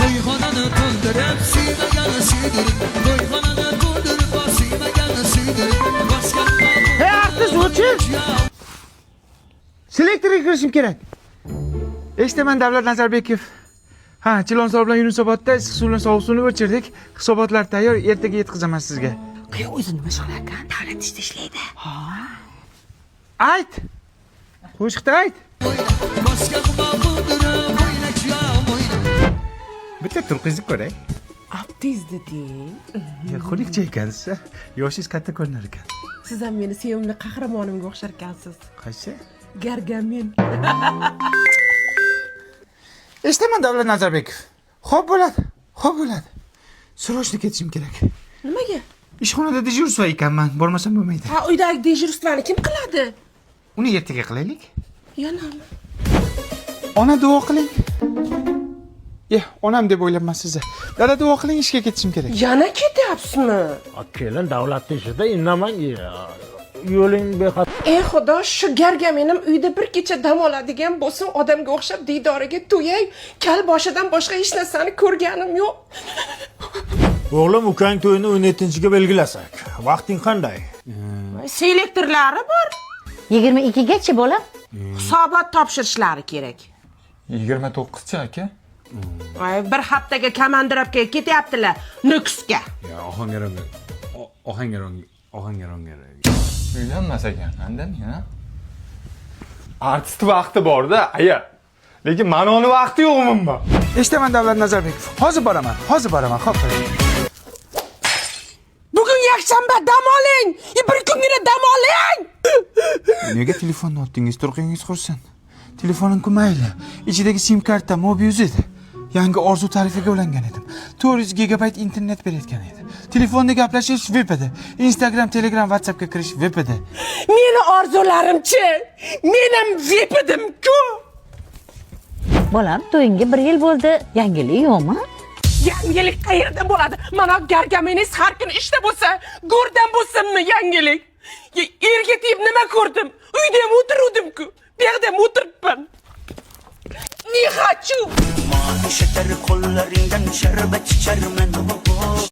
To'yxonani to'ldirib siymagan suydirib, to'yxonani to'ldirib siymagan suydirib, boshqa Hey artist o'chir. Selektorga kirishim kerak. Eshitaman Davlat Nazarbekov. Ha, Chilonzor bilan Yunusobodda issiq suv bilan sovuq suvni o'chirdik. Hisobotlar tayyor, ertaga yetkazaman sizga. Qo'y o'zi nima shug'ul ekan? Davlat ishda ishlaydi. Ayt. Qo'shiqda ayt. boshqa qilib o'ynasham o'yna. Bitta turqizni ko'ray. Abdiz deding. Xulikcha ekansiz. Yoshingiz katta ko'rinar ekan. Siz ham meni sevimli qahramonimga o'xshar ekansiz. Qaysi? Gargamen. Eshitaman Davlat Nazarbekov. Xo'p bo'ladi. Xo'p bo'ladi. Srochni ketishim kerak. Nimaga? Ishxonada dejurstvo ekanman, bormasam bo'lmaydi. Ha, uydagi dejurствоni kim qiladi? Uni ertaga qilaylik. Yanami. Ona duo qiling. Onam deb o'ylabman sizni. Dada duo qiling, ishga ketishim kerak. Yana ketyapsizmi? Kelin davlat ishida indamang. Yo'ling bexat. Ey xudo, shu gargamenim uyda bir kecha dam oladigan bo'lsin, odamga o'xshab diydoriga to'yay. Kal boshidan boshqa hech narsani ko'rganim yo'q. O'g'lim ukang to'yini 17-ga belgilasak. Vaqting qanday? Selektorlari bor. 22 gacha bolam. Hisobot topshirishlari kerak. 29chi aka. Bir haftaga komandirovkaga ketyaptilar, Nukusga. Ohangaronga. Uylanmas ekan, andan ya. Artist vaqti bor-da, aya. Lekin mana uni vaqti yo'q umuman. Eshitaman Davlat Nazarbekov. Hozir boraman. Xo'p. Bugun yakshanba, dam oling. Bir kungina dam oling. Nega telefonni otdingiz? Turqingiz qursin. Telefonim mayli. Ichidagi sim karta Mobiuz edi. Yangi orzu tarifiga ulangan edim. 400 gigabayt internet berayotgan edi. Telefonda gaplashish VP edi. Instagram, Telegram, WhatsAppga kirish VP edi. Meni orzularimchi. Menim VP edim-ku. Bolam, to'yingga 1 yil bo'ldi. Yangilik yo'qmi? Yangilik qayerda bo'ladi? Mana gargameningiz har kuni ishda bo'lsa, go'rdan bo'lsinmi yangilik? Erga tegib nima ko'rdim? Uyda ham o'tiruvdim-ku. Bu yerda ham o'tiribman. Ne хочу? Şeker kollarından şerbet içerim ben.